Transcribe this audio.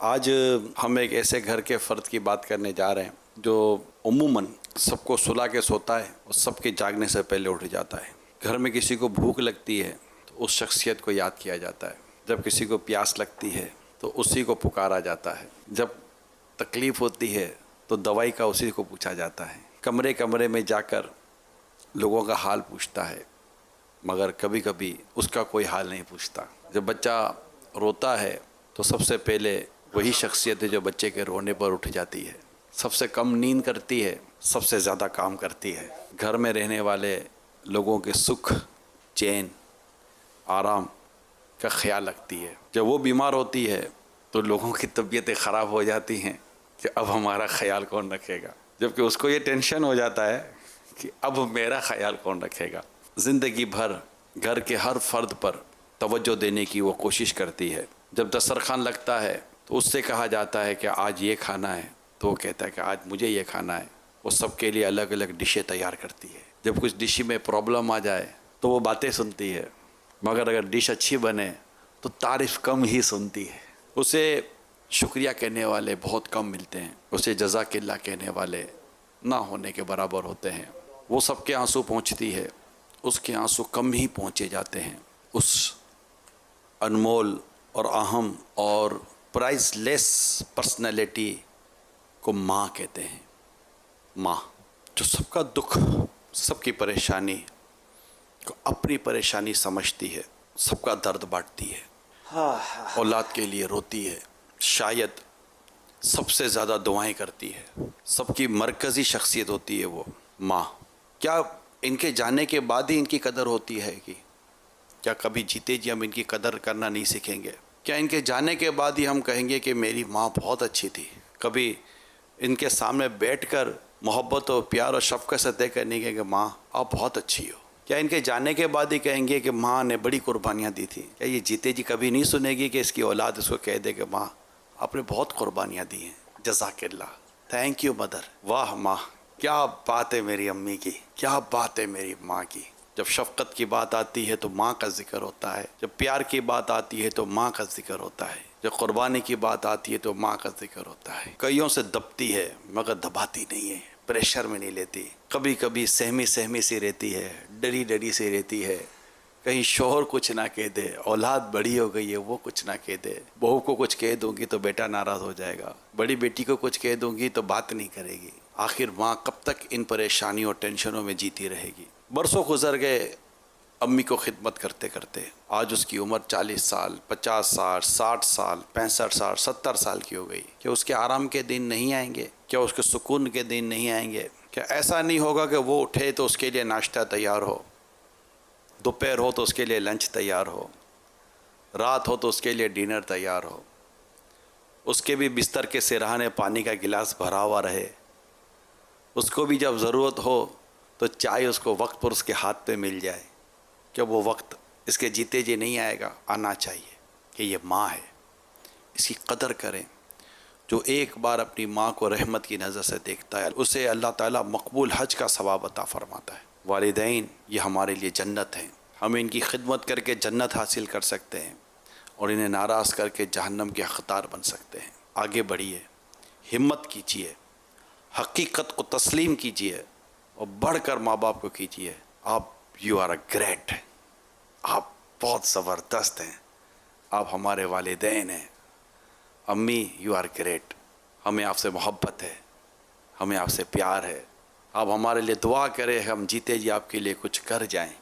آج ہم ایک ایسے گھر کے فرد کی بات کرنے جا رہے ہیں جو عموماً سب کو سلا کے سوتا ہے اور سب کے جاگنے سے پہلے اٹھ جاتا ہے۔ گھر میں کسی کو بھوک لگتی ہے تو اس شخصیت کو یاد کیا جاتا ہے، جب کسی کو پیاس لگتی ہے تو اسی کو پکارا جاتا ہے، جب تکلیف ہوتی ہے تو دوائی کا اسی کو پوچھا جاتا ہے، کمرے کمرے میں جا کر لوگوں کا حال پوچھتا ہے، مگر کبھی کبھی اس کا کوئی حال نہیں پوچھتا۔ جب بچہ روتا ہے تو سب سے پہلے وہی شخصیت ہے جو بچے کے رونے پر اٹھ جاتی ہے، سب سے کم نیند کرتی ہے، سب سے زیادہ کام کرتی ہے، گھر میں رہنے والے لوگوں کے سکھ، چین، آرام کا خیال رکھتی ہے۔ جب وہ بیمار ہوتی ہے تو لوگوں کی طبیعتیں خراب ہو جاتی ہیں کہ اب ہمارا خیال کون رکھے گا، جبکہ اس کو یہ ٹینشن ہو جاتا ہے کہ اب میرا خیال کون رکھے گا۔ زندگی بھر گھر کے ہر فرد پر توجہ دینے کی وہ کوشش کرتی ہے۔ جب دسترخوان لگتا ہے تو اس سے کہا جاتا ہے کہ آج یہ کھانا ہے، تو وہ کہتا ہے کہ آج مجھے یہ کھانا ہے۔ وہ سب کے لیے الگ الگ ڈشیں تیار کرتی ہے۔ جب کچھ ڈش میں پرابلم آ جائے تو وہ باتیں سنتی ہے، مگر اگر ڈش اچھی بنے تو تعریف کم ہی سنتی ہے۔ اسے شکریہ کہنے والے بہت کم ملتے ہیں، اسے جزاک اللہ کہنے والے نہ ہونے کے برابر ہوتے ہیں۔ وہ سب کے آنسو پہنچتی ہے، اس کے آنسو کم ہی پہنچے جاتے ہیں۔ اس انمول اور اہم اور پرائز لیس پرسنالٹی کو ماں کہتے ہیں۔ ماں جو سب کا دکھ، سب کی پریشانی کو اپنی پریشانی سمجھتی ہے، سب کا درد بانٹتی ہے، اولاد کے لیے روتی ہے، شاید سب سے زیادہ دعائیں کرتی ہے، سب کی مرکزی شخصیت ہوتی ہے وہ ماں۔ کیا ان کے جانے کے بعد ہی ان کی قدر ہوتی ہے کہ کیا کبھی جیتے جی ہم ان کی قدر کرنا نہیں سیکھیں گے؟ کیا ان کے جانے کے بعد ہی ہم کہیں گے کہ میری ماں بہت اچھی تھی؟ کبھی ان کے سامنے بیٹھ کر محبت و پیار اور شفقت سے طے کرنے کے کہ ماں آپ بہت اچھی ہو؟ کیا ان کے جانے کے بعد ہی کہیں گے کہ ماں نے بڑی قربانیاں دی تھیں؟ کیا یہ جیتے جی کبھی نہیں سنے گی کہ اس کی اولاد اس کو کہہ دے کہ ماں آپ نے بہت قربانیاں دی ہیں، جزاک اللہ، تھینک یو مدر، واہ ماں، کیا بات ہے میری امی کی، کیا بات ہے میری ماں کی۔ جب شفقت کی بات آتی ہے تو ماں کا ذکر ہوتا ہے، جب پیار کی بات آتی ہے تو ماں کا ذکر ہوتا ہے، جب قربانی کی بات آتی ہے تو ماں کا ذکر ہوتا ہے۔ کئیوں سے دبتی ہے مگر دباتی نہیں ہے، پریشر میں نہیں لیتی، کبھی کبھی سہمی سہمی سی رہتی ہے، ڈری ڈری سی رہتی ہے، کہیں شوہر کچھ نہ کہہ دے، اولاد بڑی ہو گئی ہے وہ کچھ نہ کہہ دے، بہو کو کچھ کہہ دوں گی تو بیٹا ناراض ہو جائے گا، بڑی بیٹی کو کچھ کہہ دوں گی تو بات نہیں کرے گی۔ آخر ماں کب تک ان پریشانیوں اور ٹینشنوں میں جیتی رہے گی؟ برسوں گزر گئے امی کو خدمت کرتے کرتے، آج اس کی عمر 40 سال، 50 سال، 60 سال، 65 سال، 70 سال کی ہو گئی۔ کیا اس کے آرام کے دن نہیں آئیں گے؟ کیا اس کے سکون کے دن نہیں آئیں گے؟ کیا ایسا نہیں ہوگا کہ وہ اٹھے تو اس کے لیے ناشتہ تیار ہو، دوپہر ہو تو اس کے لیے لنچ تیار ہو، رات ہو تو اس کے لیے ڈنر تیار ہو، اس کے بھی بستر کے سرہانے پانی کا گلاس بھرا ہوا رہے، اس کو بھی جب ضرورت ہو تو چائے اس کو وقت پر اس کے ہاتھ پہ مل جائے؟ کیا وہ وقت اس کے جیتے جی نہیں آئے گا؟ آنا چاہیے کہ یہ ماں ہے، اس کی قدر کریں۔ جو ایک بار اپنی ماں کو رحمت کی نظر سے دیکھتا ہے اسے اللہ تعالیٰ مقبول حج کا ثواب عطا فرماتا ہے۔ والدین یہ ہمارے لیے جنت ہیں، ہم ان کی خدمت کر کے جنت حاصل کر سکتے ہیں اور انہیں ناراض کر کے جہنم کے حقدار بن سکتے ہیں۔ آگے بڑھیے، ہمت کیجیے، حقیقت کو تسلیم کیجیے اور بڑھ کر ماں باپ کو کیجیے۔ آپ یو آر اے گریٹ، آپ بہت زبردست ہیں، آپ ہمارے والدین ہیں۔ امی یو آر گریٹ، ہمیں آپ سے محبت ہے، ہمیں آپ سے پیار ہے، آپ ہمارے لیے دعا کریں، ہم جیتے جی آپ کے لیے کچھ کر جائیں۔